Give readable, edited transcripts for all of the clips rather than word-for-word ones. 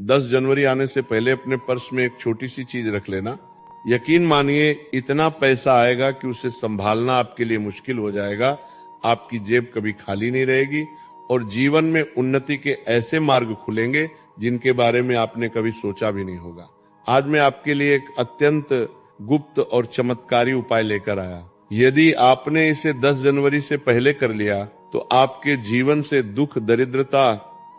10 जनवरी आने से पहले अपने पर्स में एक छोटी सी चीज रख लेना। यकीन मानिए इतना पैसा आएगा कि उसे संभालना आपके लिए मुश्किल हो जाएगा। आपकी जेब कभी खाली नहीं रहेगी और जीवन में उन्नति के ऐसे मार्ग खुलेंगे जिनके बारे में आपने कभी सोचा भी नहीं होगा। आज मैं आपके लिए एक अत्यंत गुप्त और चमत्कारी उपाय लेकर आया। यदि आपने इसे 10 जनवरी से पहले कर लिया तो आपके जीवन से दुख, दरिद्रता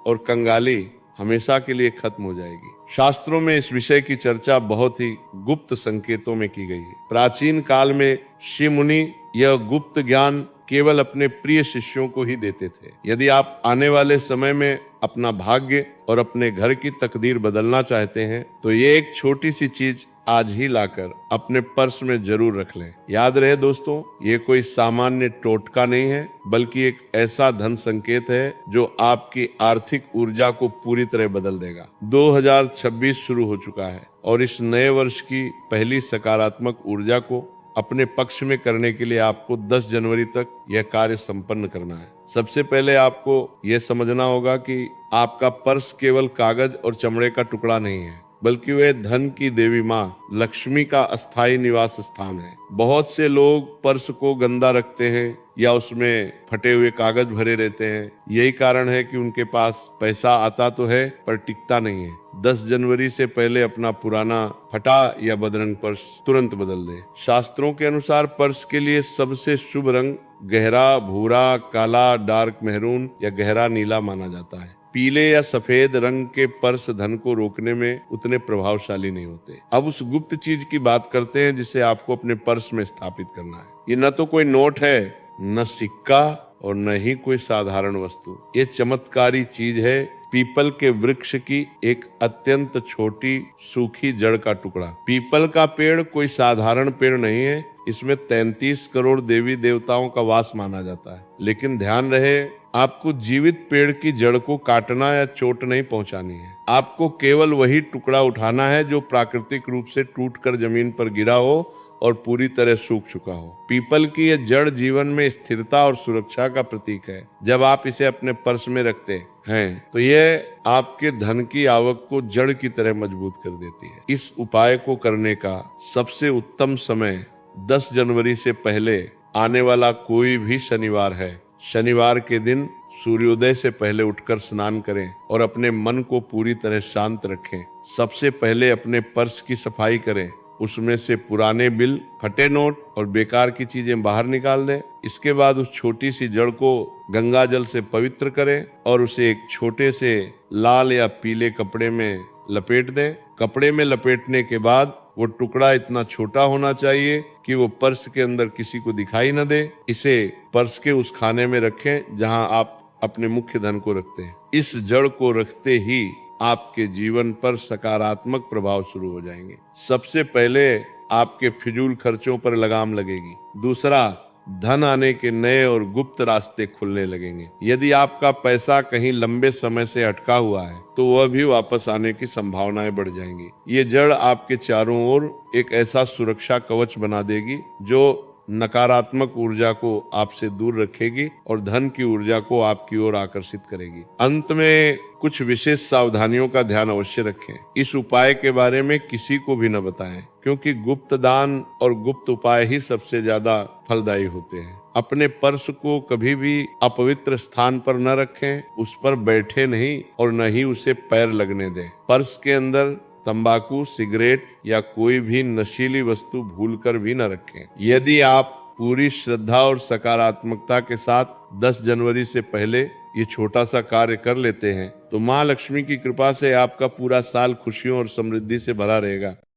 और कंगाली हमेशा के लिए खत्म हो जाएगी। शास्त्रों में इस विषय की चर्चा बहुत ही गुप्त संकेतों में की गई है। प्राचीन काल में ऋषि मुनि यह गुप्त ज्ञान केवल अपने प्रिय शिष्यों को ही देते थे। यदि आप आने वाले समय में अपना भाग्य और अपने घर की तकदीर बदलना चाहते हैं तो ये एक छोटी सी चीज आज ही लाकर अपने पर्स में जरूर रख लें। याद रहे दोस्तों, ये कोई सामान्य टोटका नहीं है, बल्कि एक ऐसा धन संकेत है जो आपकी आर्थिक ऊर्जा को पूरी तरह बदल देगा। 2026 शुरू हो चुका है और इस नए वर्ष की पहली सकारात्मक ऊर्जा को अपने पक्ष में करने के लिए आपको 10 जनवरी तक यह कार्य संपन्न करना है। सबसे पहले आपको यह समझना होगा कि आपका पर्स केवल कागज और चमड़े का टुकड़ा नहीं है, बल्कि वह धन की देवी माँ लक्ष्मी का अस्थायी निवास स्थान है। बहुत से लोग पर्स को गंदा रखते हैं या उसमें फटे हुए कागज भरे रहते हैं। यही कारण है कि उनके पास पैसा आता तो है पर टिकता नहीं है। 10 जनवरी से पहले अपना पुराना फटा या बदरंग पर्स तुरंत बदल दें। शास्त्रों के अनुसार पर्स के लिए सबसे शुभ रंग गहरा भूरा, काला, डार्क मैरून या गहरा नीला माना जाता है। पीले या सफेद रंग के पर्स धन को रोकने में उतने प्रभावशाली नहीं होते। अब उस गुप्त चीज की बात करते हैं जिसे आपको अपने पर्स में स्थापित करना है। ये न तो कोई नोट है, न सिक्का और न ही कोई साधारण वस्तु। ये चमत्कारी चीज है पीपल के वृक्ष की एक अत्यंत छोटी सूखी जड़ का टुकड़ा। पीपल का पेड़ कोई साधारण पेड़ नहीं है, इसमें 33 करोड़ देवी देवताओं का वास माना जाता है। लेकिन ध्यान रहे, आपको जीवित पेड़ की जड़ को काटना या चोट नहीं पहुंचानी है। आपको केवल वही टुकड़ा उठाना है जो प्राकृतिक रूप से टूटकर जमीन पर गिरा हो और पूरी तरह सूख चुका हो। पीपल की यह जड़ जीवन में स्थिरता और सुरक्षा का प्रतीक है। जब आप इसे अपने पर्स में रखते हैं तो यह आपके धन की आवक को जड़ की तरह मजबूत कर देती है। इस उपाय को करने का सबसे उत्तम समय 10 जनवरी से पहले आने वाला कोई भी शनिवार है। शनिवार के दिन सूर्योदय से पहले उठकर स्नान करें और अपने मन को पूरी तरह शांत रखें। सबसे पहले अपने पर्स की सफाई करें, उसमें से पुराने बिल, फटे नोट और बेकार की चीजें बाहर निकाल दें। इसके बाद उस छोटी सी जड़ को गंगा जल से पवित्र करें और उसे एक छोटे से लाल या पीले कपड़े में लपेट दें। कपड़े में लपेटने के बाद वो टुकड़ा इतना छोटा होना चाहिए कि वो पर्स के अंदर किसी को दिखाई न दे। इसे पर्स के उस खाने में रखें जहां आप अपने मुख्य धन को रखते हैं। इस जड़ को रखते ही आपके जीवन पर सकारात्मक प्रभाव शुरू हो जाएंगे। सबसे पहले आपके फिजूल खर्चों पर लगाम लगेगी। दूसरा, धन आने के नए और गुप्त रास्ते खुलने लगेंगे। यदि आपका पैसा कहीं लंबे समय से अटका हुआ है तो वह भी वापस आने की संभावनाएं बढ़ जाएंगी। ये जड़ आपके चारों ओर एक ऐसा सुरक्षा कवच बना देगी जो नकारात्मक ऊर्जा को आपसे दूर रखेगी और धन की ऊर्जा को आपकी ओर आकर्षित करेगी। अंत में कुछ विशेष सावधानियों का ध्यान अवश्य रखें। इस उपाय के बारे में किसी को भी न बताएं, क्योंकि गुप्त दान और गुप्त उपाय ही सबसे ज्यादा फलदायी होते हैं। अपने पर्स को कभी भी अपवित्र स्थान पर न रखें, उस पर बैठे नहीं और न ही उसे पैर लगने दें। पर्स के अंदर तंबाकू, सिगरेट या कोई भी नशीली वस्तु भूलकर भी न रखें। यदि आप पूरी श्रद्धा और सकारात्मकता के साथ 10 जनवरी से पहले ये छोटा सा कार्य कर लेते हैं तो माँ लक्ष्मी की कृपा से आपका पूरा साल खुशियों और समृद्धि से भरा रहेगा।